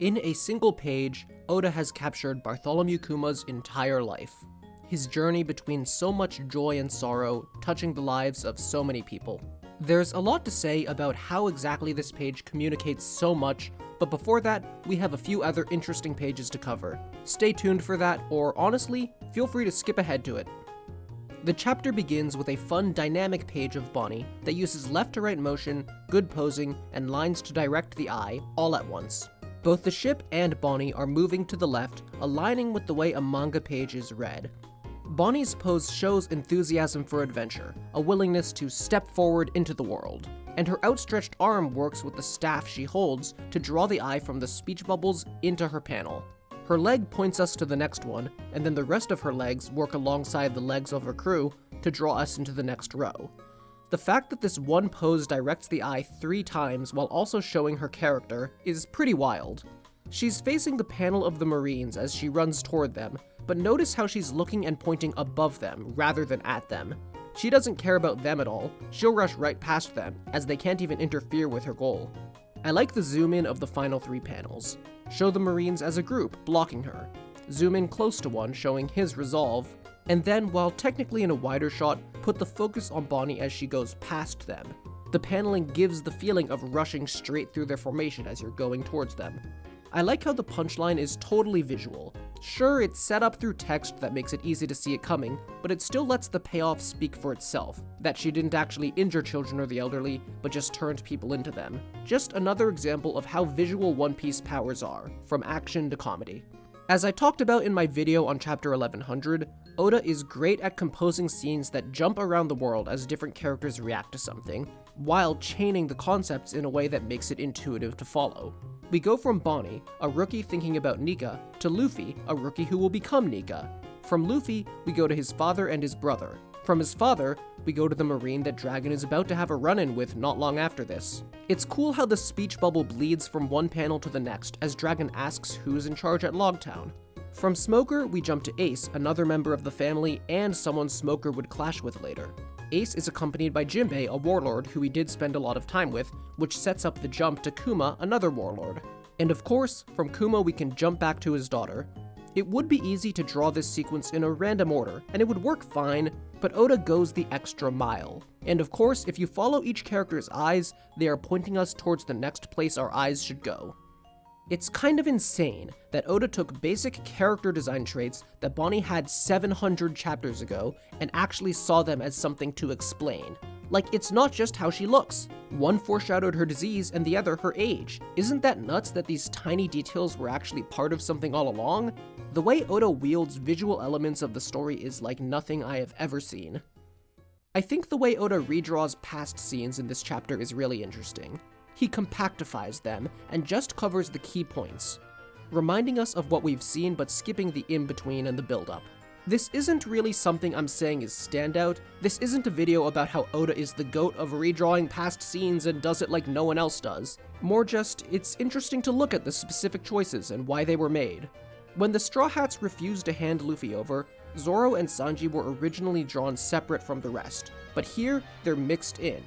In a single page, Oda has captured Bartholomew Kuma's entire life. His journey between so much joy and sorrow, touching the lives of so many people. There's a lot to say about how exactly this page communicates so much, but before that, we have a few other interesting pages to cover. Stay tuned for that, or honestly, feel free to skip ahead to it. The chapter begins with a fun, dynamic page of Bonney that uses left-to-right motion, good posing, and lines to direct the eye, all at once. Both the ship and Bonney are moving to the left, aligning with the way a manga page is read. Bonney's pose shows enthusiasm for adventure, a willingness to step forward into the world, and her outstretched arm works with the staff she holds to draw the eye from the speech bubbles into her panel. Her leg points us to the next one, and then the rest of her legs work alongside the legs of her crew to draw us into the next row. The fact that this one pose directs the eye 3 times while also showing her character is pretty wild. She's facing the panel of the Marines as she runs toward them, but notice how she's looking and pointing above them rather than at them. She doesn't care about them at all, she'll rush right past them, as they can't even interfere with her goal. I like the zoom in of the final 3 panels. Show the Marines as a group, blocking her. Zoom in close to one, showing his resolve. And then, while technically in a wider shot, put the focus on Bonney as she goes past them. The paneling gives the feeling of rushing straight through their formation as you're going towards them. I like how the punchline is totally visual. Sure, it's set up through text that makes it easy to see it coming, but it still lets the payoff speak for itself, that she didn't actually injure children or the elderly, but just turned people into them. Just another example of how visual One Piece powers are, from action to comedy. As I talked about in my video on chapter 1100, Oda is great at composing scenes that jump around the world as different characters react to something, while chaining the concepts in a way that makes it intuitive to follow. We go from Bonney, a rookie thinking about Nika, to Luffy, a rookie who will become Nika. From Luffy, we go to his father and his brother. From his father, we go to the Marine that Dragon is about to have a run-in with not long after this. It's cool how the speech bubble bleeds from one panel to the next as Dragon asks who's in charge at Logtown. From Smoker, we jump to Ace, another member of the family and someone Smoker would clash with later. Ace is accompanied by Jinbei, a warlord who he did spend a lot of time with, which sets up the jump to Kuma, another warlord. And of course, from Kuma we can jump back to his daughter. It would be easy to draw this sequence in a random order, and it would work fine, but Oda goes the extra mile. And of course, if you follow each character's eyes, they are pointing us towards the next place our eyes should go. It's kind of insane that Oda took basic character design traits that Bonney had 700 chapters ago and actually saw them as something to explain. Like, it's not just how she looks. One foreshadowed her disease and the other her age. Isn't that nuts that these tiny details were actually part of something all along? The way Oda wields visual elements of the story is like nothing I have ever seen. I think the way Oda redraws past scenes in this chapter is really interesting. He compactifies them and just covers the key points, reminding us of what we've seen but skipping the in-between and the build-up. This isn't really something I'm saying is standout. This isn't a video about how Oda is the GOAT of redrawing past scenes and does it like no one else does. More just, it's interesting to look at the specific choices and why they were made. When the Straw Hats refused to hand Luffy over, Zoro and Sanji were originally drawn separate from the rest, but here they're mixed in.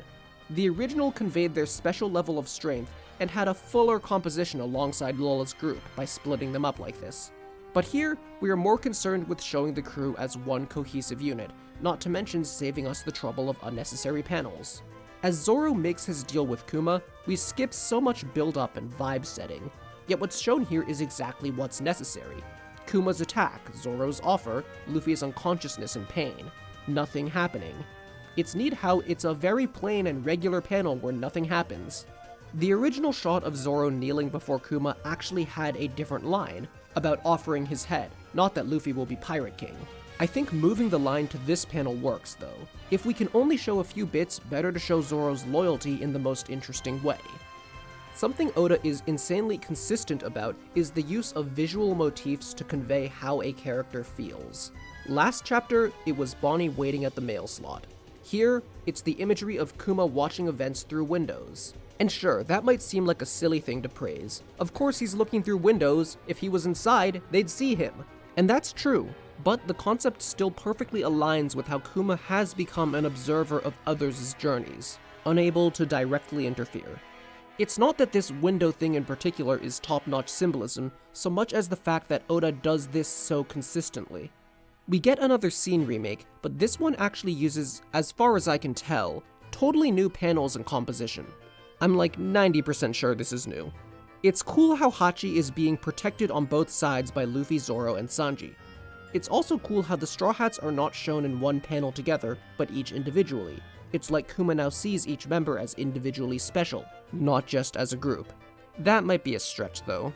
The original conveyed their special level of strength and had a fuller composition alongside Lola's group by splitting them up like this. But here, we are more concerned with showing the crew as one cohesive unit, not to mention saving us the trouble of unnecessary panels. As Zoro makes his deal with Kuma, we skip so much build-up and vibe setting, yet what's shown here is exactly what's necessary. Kuma's attack, Zoro's offer, Luffy's unconsciousness and pain. Nothing happening. It's neat how it's a very plain and regular panel where nothing happens. The original shot of Zoro kneeling before Kuma actually had a different line, about offering his head, not that Luffy will be Pirate King. I think moving the line to this panel works though. If we can only show a few bits, better to show Zoro's loyalty in the most interesting way. Something Oda is insanely consistent about is the use of visual motifs to convey how a character feels. Last chapter, it was Bonney waiting at the mail slot. Here, it's the imagery of Kuma watching events through windows. And sure, that might seem like a silly thing to praise. Of course he's looking through windows. If he was inside, they'd see him. And that's true, but the concept still perfectly aligns with how Kuma has become an observer of others' journeys, unable to directly interfere. It's not that this window thing in particular is top-notch symbolism, so much as the fact that Oda does this so consistently. We get another scene remake, but this one actually uses, as far as I can tell, totally new panels and composition. I'm like 90% sure this is new. It's cool how Hachi is being protected on both sides by Luffy, Zoro, and Sanji. It's also cool how the Straw Hats are not shown in one panel together, but each individually. It's like Kuma now sees each member as individually special, not just as a group. That might be a stretch though.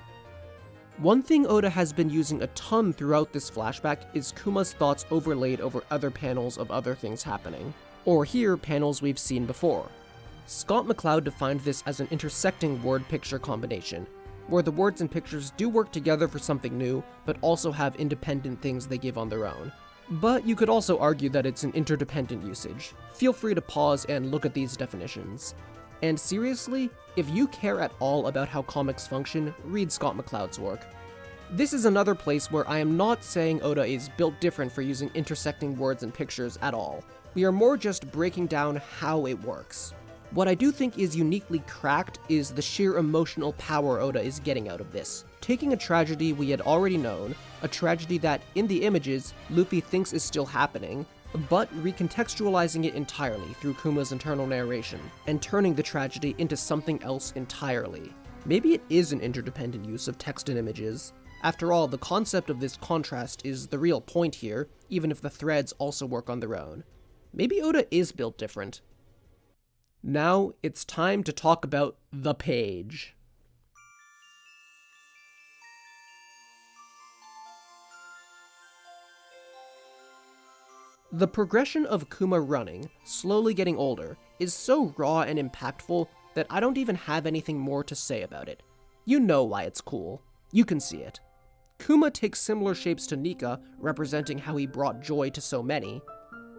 One thing Oda has been using a ton throughout this flashback is Kuma's thoughts overlaid over other panels of other things happening. Or here, panels we've seen before. Scott McCloud defined this as an intersecting word-picture combination, where the words and pictures do work together for something new, but also have independent things they give on their own. But you could also argue that it's an interdependent usage. Feel free to pause and look at these definitions. And seriously, if you care at all about how comics function, read Scott McCloud's work. This is another place where I am not saying Oda is built different for using intersecting words and pictures at all. We are more just breaking down how it works. What I do think is uniquely cracked is the sheer emotional power Oda is getting out of this. Taking a tragedy we had already known, a tragedy that, in the images, Luffy thinks is still happening, but recontextualizing it entirely through Kuma's internal narration, and turning the tragedy into something else entirely. Maybe it is an interdependent use of text and images. After all, the concept of this contrast is the real point here, even if the threads also work on their own. Maybe Oda is built different. Now, it's time to talk about the page. The progression of Kuma running, slowly getting older, is so raw and impactful that I don't even have anything more to say about it. You know why it's cool. You can see it. Kuma takes similar shapes to Nika, representing how he brought joy to so many.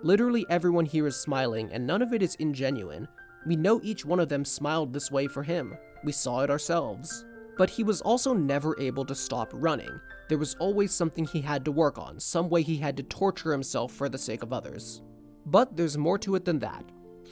Literally everyone here is smiling, and none of it is ingenuine. We know each one of them smiled this way for him. We saw it ourselves. But he was also never able to stop running. There was always something he had to work on, some way he had to torture himself for the sake of others. But there's more to it than that.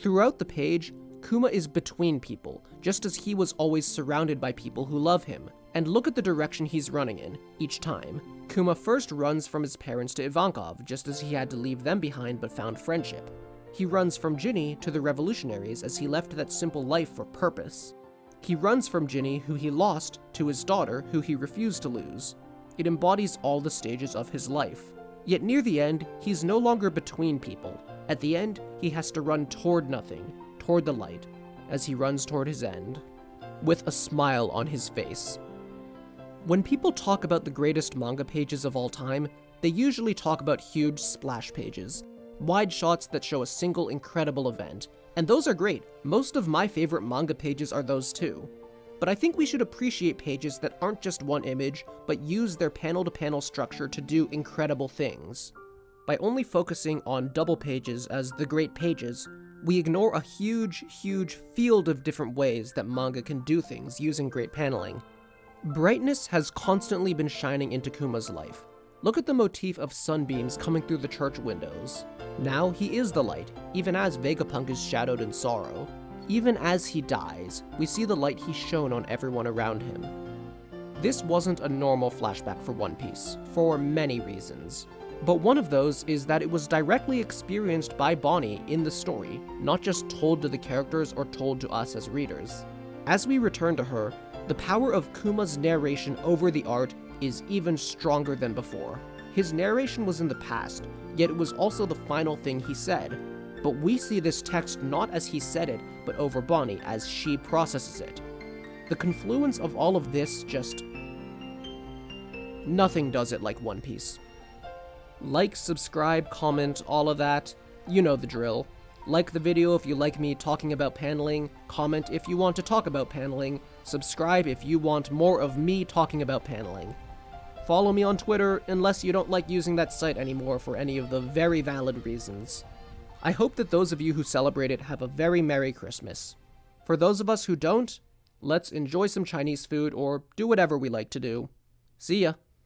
Throughout the page, Kuma is between people, just as he was always surrounded by people who love him. And look at the direction he's running in, each time. Kuma first runs from his parents to Ivankov, just as he had to leave them behind but found friendship. He runs from Ginny to the revolutionaries as he left that simple life for purpose. He runs from Ginny, who he lost, to his daughter, who he refused to lose. It embodies all the stages of his life. Yet near the end, he's no longer between people. At the end, he has to run toward nothing, toward the light, as he runs toward his end, with a smile on his face. When people talk about the greatest manga pages of all time, they usually talk about huge splash pages, wide shots that show a single incredible event, and those are great. Most of my favorite manga pages are those too. But I think we should appreciate pages that aren't just one image, but use their panel-to-panel structure to do incredible things. By only focusing on double pages as the great pages, we ignore a huge field of different ways that manga can do things using great paneling. Brightness has constantly been shining into Kuma's life. Look at the motif of sunbeams coming through the church windows. Now he is the light, even as Vegapunk is shadowed in sorrow. Even as he dies, we see the light he's shown on everyone around him. This wasn't a normal flashback for One Piece, for many reasons. But one of those is that it was directly experienced by Bonney in the story, not just told to the characters or told to us as readers. As we return to her, the power of Kuma's narration over the art is even stronger than before. His narration was in the past, yet it was also the final thing he said. But we see this text not as he said it, but over Bonney as she processes it. The confluence of all of this just... nothing does it like One Piece. Like, subscribe, comment, all of that. You know the drill. Like the video if you like me talking about paneling, comment if you want to talk about paneling, subscribe if you want more of me talking about paneling. Follow me on Twitter unless you don't like using that site anymore for any of the very valid reasons. I hope that those of you who celebrate it have a very Merry Christmas. For those of us who don't, let's enjoy some Chinese food or do whatever we like to do. See ya!